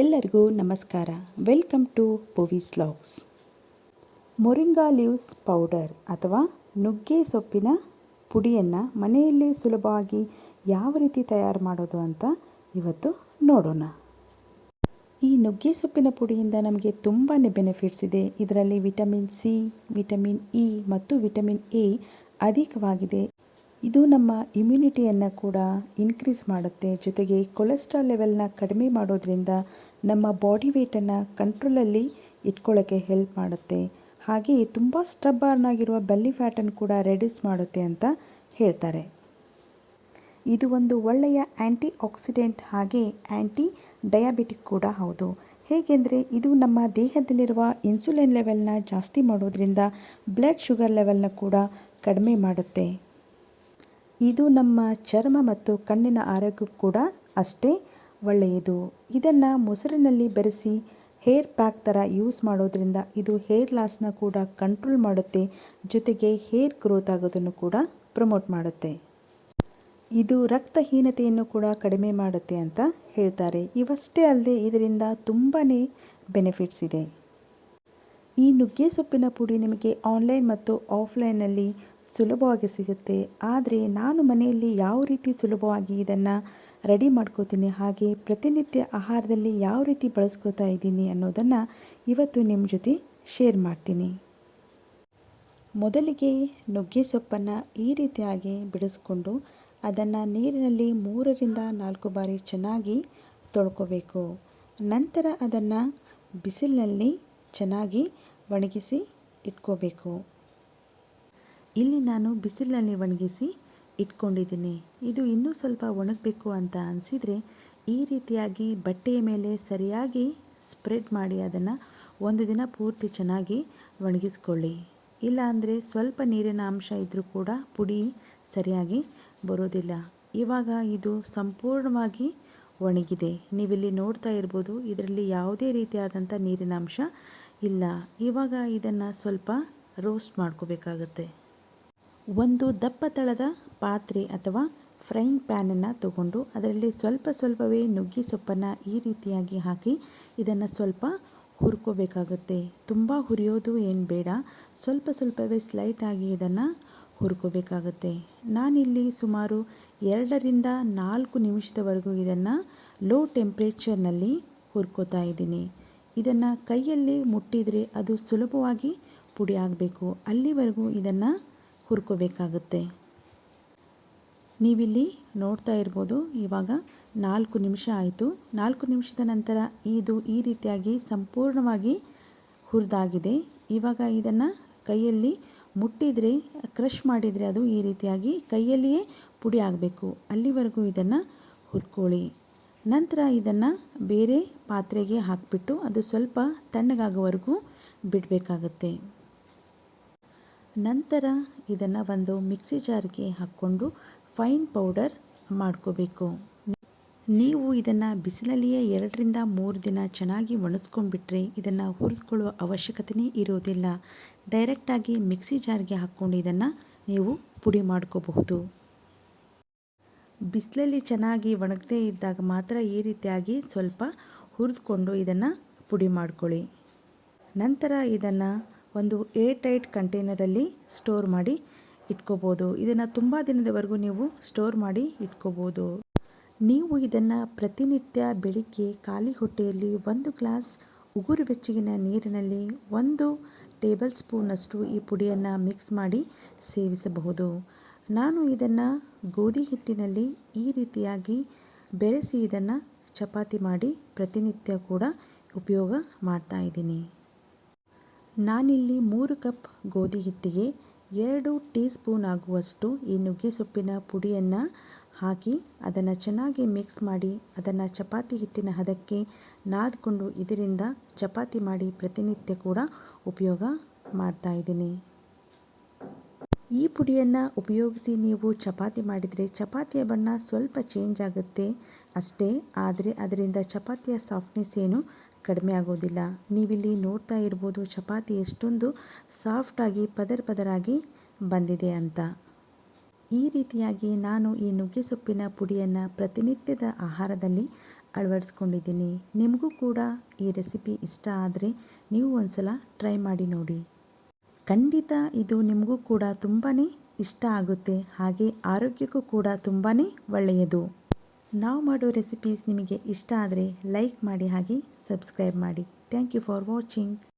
ಎಲ್ಲರಿಗೂ ನಮಸ್ಕಾರ. Welcome to Poovi's vlogs. Moringa leaves powder ಅಥವಾ ನುಗ್ಗೆ ಸೊಪ್ಪಿನ ಪುಡಿಯನ್ನು ಮನೆಯಲ್ಲೇ ಸುಲಭವಾಗಿ ಯಾವ ರೀತಿ ತಯಾರು ಮಾಡೋದು ಅಂತ ಇವತ್ತು ನೋಡೋಣ. ಈ ನುಗ್ಗೆ ಸೊಪ್ಪಿನ ಪುಡಿಯಿಂದ ನಮಗೆ ತುಂಬಾ ಬೆನಿಫಿಟ್ಸ್ ಇದೆ. ಇದರಲ್ಲಿ ವಿಟಮಿನ್ ಸಿ, ವಿಟಮಿನ್ ಇ ಮತ್ತು ವಿಟಮಿನ್ ಎ ಅಧಿಕವಾಗಿದೆ. ಇದು ನಮ್ಮ ಇಮ್ಯುನಿಟಿಯನ್ನು ಕೂಡ ಇನ್ಕ್ರೀಸ್ ಮಾಡುತ್ತೆ. ಜೊತೆಗೆ ಕೊಲೆಸ್ಟ್ರಾಲ್ ಲೆವೆಲ್ನ ಕಡಿಮೆ ಮಾಡೋದ್ರಿಂದ ನಮ್ಮ ಬಾಡಿ ವೇಟನ್ನು ಕಂಟ್ರೋಲಲ್ಲಿ ಇಟ್ಕೊಳ್ಳೋಕ್ಕೆ ಹೆಲ್ಪ್ ಮಾಡುತ್ತೆ. ಹಾಗೆಯೇ ತುಂಬ ಸ್ಟಬ್ಬರ್ನ್ ಆಗಿರುವ ಬೆಲ್ಲಿ ಫ್ಯಾಟನ್ನು ಕೂಡ ರೆಡ್ಯೂಸ್ ಮಾಡುತ್ತೆ ಅಂತ ಹೇಳ್ತಾರೆ. ಇದು ಒಂದು ಒಳ್ಳೆಯ ಆ್ಯಂಟಿ ಆಕ್ಸಿಡೆಂಟ್ ಹಾಗೆ ಆ್ಯಂಟಿ ಡಯಾಬಿಟಿಕ್ ಕೂಡ ಹೌದು. ಹೇಗೆಂದರೆ ಇದು ನಮ್ಮ ದೇಹದಲ್ಲಿರುವ ಇನ್ಸುಲಿನ್ ಲೆವೆಲ್ನ ಜಾಸ್ತಿ ಮಾಡೋದ್ರಿಂದ ಬ್ಲಡ್ ಶುಗರ್ ಲೆವೆಲ್ನ ಕೂಡ ಕಡಿಮೆ ಮಾಡುತ್ತೆ. ಇದು ನಮ್ಮ ಚರ್ಮ ಮತ್ತು ಕಣ್ಣಿನ ಆರೋಗ್ಯಕ್ಕೂ ಕೂಡ ಅಷ್ಟೇ ಒಳ್ಳೆಯದು. ಇದನ್ನು ಮೊಸರಿನಲ್ಲಿ ಬೆರೆಸಿ ಹೇರ್ ಪ್ಯಾಕ್ ಥರ ಯೂಸ್ ಮಾಡೋದ್ರಿಂದ ಇದು ಹೇರ್ ಲಾಸ್ನ ಕೂಡ ಕಂಟ್ರೋಲ್ ಮಾಡುತ್ತೆ. ಜೊತೆಗೆ ಹೇರ್ ಗ್ರೋತ್ ಆಗೋದನ್ನು ಕೂಡ ಪ್ರಮೋಟ್ ಮಾಡುತ್ತೆ. ಇದು ರಕ್ತಹೀನತೆಯನ್ನು ಕೂಡ ಕಡಿಮೆ ಮಾಡುತ್ತೆ ಅಂತ ಹೇಳ್ತಾರೆ. ಇವಷ್ಟೇ ಅಲ್ಲದೆ ಇದರಿಂದ ತುಂಬಾ ಬೆನಿಫಿಟ್ಸ್ ಇದೆ. ಈ ನುಗ್ಗೆ ಸೊಪ್ಪಿನ ಪುಡಿ ನಿಮಗೆ ಆನ್ಲೈನ್ ಮತ್ತು ಆಫ್ಲೈನಲ್ಲಿ ಸುಲಭವಾಗಿ ಸಿಗುತ್ತೆ. ಆದರೆ ನಾನು ಮನೆಯಲ್ಲಿ ಯಾವ ರೀತಿ ಸುಲಭವಾಗಿ ಇದನ್ನು ರೆಡಿ ಮಾಡ್ಕೋತೀನಿ ಹಾಗೆ ಪ್ರತಿನಿತ್ಯ ಆಹಾರದಲ್ಲಿ ಯಾವ ರೀತಿ ಬಳಸ್ಕೋತಾ ಇದ್ದೀನಿ ಅನ್ನೋದನ್ನು ಇವತ್ತು ನಿಮ್ಮ ಜೊತೆ ಶೇರ್ ಮಾಡ್ತೀನಿ. ಮೊದಲಿಗೆ ನುಗ್ಗೆ ಸೊಪ್ಪನ್ನು ಈ ರೀತಿಯಾಗಿ ಬಿಡಿಸ್ಕೊಂಡು ಅದನ್ನು ನೀರಿನಲ್ಲಿ 3ರಿಂದ 4 ಬಾರಿ ಚೆನ್ನಾಗಿ ತೊಳ್ಕೋಬೇಕು. ನಂತರ ಅದನ್ನು ಬಿಸಿಲಿನಲ್ಲಿ ಚೆನ್ನಾಗಿ ಒಣಗಿಸಿ ಇಟ್ಕೋಬೇಕು. ಇಲ್ಲಿ ನಾನು ಬಿಸಿಲಿನಲ್ಲಿ ಒಣಗಿಸಿ ಇಟ್ಕೊಂಡಿದ್ದೀನಿ. ಇದು ಇನ್ನೂ ಸ್ವಲ್ಪ ಒಣಗಬೇಕು ಅಂತ ಅನಿಸಿದರೆ ಈ ರೀತಿಯಾಗಿ ಬಟ್ಟೆಯ ಮೇಲೆ ಸರಿಯಾಗಿ ಸ್ಪ್ರೆಡ್ ಮಾಡಿ ಅದನ್ನು ಒಂದು ದಿನ ಪೂರ್ತಿ ಚೆನ್ನಾಗಿ ಒಣಗಿಸ್ಕೊಳ್ಳಿ. ಇಲ್ಲ ಅಂದರೆ ಸ್ವಲ್ಪ ನೀರಿನ ಅಂಶ ಇದ್ದರೂ ಕೂಡ ಪುಡಿ ಸರಿಯಾಗಿ ಬರೋದಿಲ್ಲ. ಇವಾಗ ಇದು ಸಂಪೂರ್ಣವಾಗಿ ಒಣಗಿದೆ. ನೀವಿಲ್ಲಿ ನೋಡ್ತಾ ಇರ್ಬೋದು, ಇದರಲ್ಲಿ ಯಾವುದೇ ರೀತಿಯಾದಂಥ ನೀರಿನ ಅಂಶ ಇಲ್ಲ. ಇವಾಗ ಇದನ್ನು ಸ್ವಲ್ಪ ರೋಸ್ಟ್ ಮಾಡ್ಕೋಬೇಕಾಗತ್ತೆ. ಒಂದು ದಪ್ಪ ತಳದ ಪಾತ್ರೆ ಅಥವಾ ಫ್ರೈಯಿಂಗ್ ಪ್ಯಾನನ್ನು ತಗೊಂಡು ಅದರಲ್ಲಿ ಸ್ವಲ್ಪವೇ ನುಗ್ಗೆ ಸೊಪ್ಪನ್ನು ಈ ರೀತಿಯಾಗಿ ಹಾಕಿ ಇದನ್ನು ಸ್ವಲ್ಪ ಹುರ್ಕೋಬೇಕಾಗುತ್ತೆ. ತುಂಬ ಹುರಿಯೋದು ಏನು ಬೇಡ, ಸ್ವಲ್ಪವೇ ಸ್ಲೈಟಾಗಿ ಇದನ್ನು ಹುರ್ಕೋಬೇಕಾಗುತ್ತೆ. ನಾನಿಲ್ಲಿ ಸುಮಾರು 2ರಿಂದ 4 ನಿಮಿಷದವರೆಗೂ ಇದನ್ನು ಲೋ ಟೆಂಪ್ರೇಚರ್ನಲ್ಲಿ ಹುರ್ಕೋತಾ ಇದ್ದೀನಿ. ಇದನ್ನು ಕೈಯಲ್ಲಿ ಮುಟ್ಟಿದರೆ ಅದು ಸುಲಭವಾಗಿ ಪುಡಿ ಆಗಬೇಕು, ಅಲ್ಲಿವರೆಗೂ ಇದನ್ನು ಹುರ್ಕೋಬೇಕಾಗುತ್ತೆ. ನೀವಿಲ್ಲಿ ನೋಡ್ತಾ ಇರ್ಬೋದು, ಇವಾಗ 4 ನಿಮಿಷ ಆಯಿತು. 4 ನಿಮಿಷದ ನಂತರ ಇದು ಈ ರೀತಿಯಾಗಿ ಸಂಪೂರ್ಣವಾಗಿ ಹುರಿದಾಗಿದೆ. ಇವಾಗ ಇದನ್ನು ಕೈಯಲ್ಲಿ ಮುಟ್ಟಿದರೆ, ಕ್ರಷ್ ಮಾಡಿದರೆ ಅದು ಈ ರೀತಿಯಾಗಿ ಕೈಯಲ್ಲಿಯೇ ಪುಡಿ ಆಗಬೇಕು, ಅಲ್ಲಿವರೆಗೂ ಇದನ್ನು ಹುರ್ಕೊಳ್ಳಿ. ನಂತರ ಇದನ್ನು ಬೇರೆ ಪಾತ್ರೆಗೆ ಹಾಕಿಬಿಟ್ಟು ಅದು ಸ್ವಲ್ಪ ತಣ್ಣಗಾಗೋವರೆಗೂ ಬಿಡಬೇಕಾಗತ್ತೆ. ನಂತರ ಇದನ್ನು ಒಂದು ಮಿಕ್ಸಿ ಜಾರ್ಗೆ ಹಾಕ್ಕೊಂಡು ಫೈನ್ ಪೌಡರ್ ಮಾಡ್ಕೋಬೇಕು. ನೀವು ಇದನ್ನು ಬಿಸಿಲಲ್ಲಿಯೇ 2ರಿಂದ 3 ದಿನ ಚೆನ್ನಾಗಿ ಒಣಗಿಸ್ಕೊಂಡ್ಬಿಟ್ರೆ ಇದನ್ನು ಹುರಿದುಕೊಳ್ಳುವ ಅವಶ್ಯಕತೆಯೇ ಇರೋದಿಲ್ಲ. ಡೈರೆಕ್ಟಾಗಿ ಮಿಕ್ಸಿ ಜಾರ್ಗೆ ಹಾಕ್ಕೊಂಡು ಇದನ್ನು ನೀವು ಪುಡಿ ಮಾಡ್ಕೋಬಹುದು. ಬಿಸಿಲಲ್ಲಿ ಚೆನ್ನಾಗಿ ಒಣಗದೇ ಇದ್ದಾಗ ಮಾತ್ರ ಈ ರೀತಿಯಾಗಿ ಸ್ವಲ್ಪ ಹುರಿದುಕೊಂಡು ಇದನ್ನು ಪುಡಿ ಮಾಡ್ಕೊಳ್ಳಿ. ನಂತರ ಇದನ್ನು ಒಂದು ಏರ್ ಟೈಟ್ ಕಂಟೈನರಲ್ಲಿ ಸ್ಟೋರ್ ಮಾಡಿ ಇಟ್ಕೋಬೋದು. ಇದನ್ನು ತುಂಬ ದಿನದವರೆಗೂ ನೀವು ಸ್ಟೋರ್ ಮಾಡಿ ಇಟ್ಕೋಬೋದು. ನೀವು ಇದನ್ನು ಪ್ರತಿನಿತ್ಯ ಬೆಳಿಗ್ಗೆ ಖಾಲಿ ಹೊಟ್ಟೆಯಲ್ಲಿ 1 ಗ್ಲಾಸ್ ಉಗುರು ಬೆಚ್ಚಗಿನ ನೀರಿನಲ್ಲಿ 1 ಟೇಬಲ್ ಸ್ಪೂನಷ್ಟು ಈ ಪುಡಿಯನ್ನು ಮಿಕ್ಸ್ ಮಾಡಿ ಸೇವಿಸಬಹುದು. ನಾನು ಇದನ್ನು ಗೋಧಿ ಹಿಟ್ಟಿನಲ್ಲಿ ಈ ರೀತಿಯಾಗಿ ಬೆರೆಸಿ ಇದನ್ನು ಚಪಾತಿ ಮಾಡಿ ಪ್ರತಿನಿತ್ಯ ಕೂಡ ಉಪಯೋಗ ಮಾಡ್ತಾ ಇದ್ದೀನಿ. ನಾನಿಲ್ಲಿ 3 ಕಪ್ ಗೋಧಿ ಹಿಟ್ಟಿಗೆ 2 ಟೀ ಸ್ಪೂನ್ ಆಗುವಷ್ಟು ಈ ನುಗ್ಗೆ ಸೊಪ್ಪಿನ ಪುಡಿಯನ್ನು ಹಾಕಿ ಅದನ್ನು ಚೆನ್ನಾಗಿ ಮಿಕ್ಸ್ ಮಾಡಿ ಅದನ್ನು ಚಪಾತಿ ಹಿಟ್ಟಿನ ಹದಕ್ಕೆ ನಾದಿಕೊಂಡು ಇದರಿಂದ ಚಪಾತಿ ಮಾಡಿ ಪ್ರತಿನಿತ್ಯ ಕೂಡ ಉಪಯೋಗ ಮಾಡ್ತಾ ಇದ್ದೀನಿ. ಈ ಪುಡಿಯನ್ನು ಉಪಯೋಗಿಸಿ ನೀವು ಚಪಾತಿ ಮಾಡಿದರೆ ಚಪಾತಿಯ ಬಣ್ಣ ಸ್ವಲ್ಪ ಚೇಂಜ್ ಆಗುತ್ತೆ ಅಷ್ಟೇ, ಆದರೆ ಅದರಿಂದ ಚಪಾತಿಯ ಸಾಫ್ಟ್ನೆಸ್ ಏನು ಕಡಿಮೆ ಆಗೋದಿಲ್ಲ. ನೀವಿಲ್ಲಿ ನೋಡ್ತಾ ಇರ್ಬೋದು, ಚಪಾತಿ ಎಷ್ಟೊಂದು ಸಾಫ್ಟಾಗಿ ಪದರಾಗಿ ಬಂದಿದೆ ಅಂತ. ಈ ರೀತಿಯಾಗಿ ನಾನು ಈ ನುಗ್ಗೆ ಸೊಪ್ಪಿನ ಪುಡಿಯನ್ನು ಪ್ರತಿನಿತ್ಯದ ಆಹಾರದಲ್ಲಿ ಅಳವಡಿಸ್ಕೊಂಡಿದ್ದೀನಿ. ನಿಮಗೂ ಕೂಡ ಈ ರೆಸಿಪಿ ಇಷ್ಟ ಆದರೆ ನೀವು ಒಂದ್ಸಲ ಟ್ರೈ ಮಾಡಿ ನೋಡಿ. ಖಂಡಿತ ಇದು ನಿಮಗೂ ಕೂಡ ತುಂಬಾ ಇಷ್ಟ ಆಗುತ್ತೆ, ಹಾಗೆ ಆರೋಗ್ಯಕ್ಕೂ ಕೂಡ ತುಂಬಾ ಒಳ್ಳೆಯದು. ನಾವು ಮಾಡೋ ರೆಸಿಪೀಸ್ ನಿಮಗೆ ಇಷ್ಟ ಆದರೆ ಲೈಕ್ ಮಾಡಿ, ಹಾಗೆ ಸಬ್ಸ್ಕ್ರೈಬ್ ಮಾಡಿ. Thank you for watching.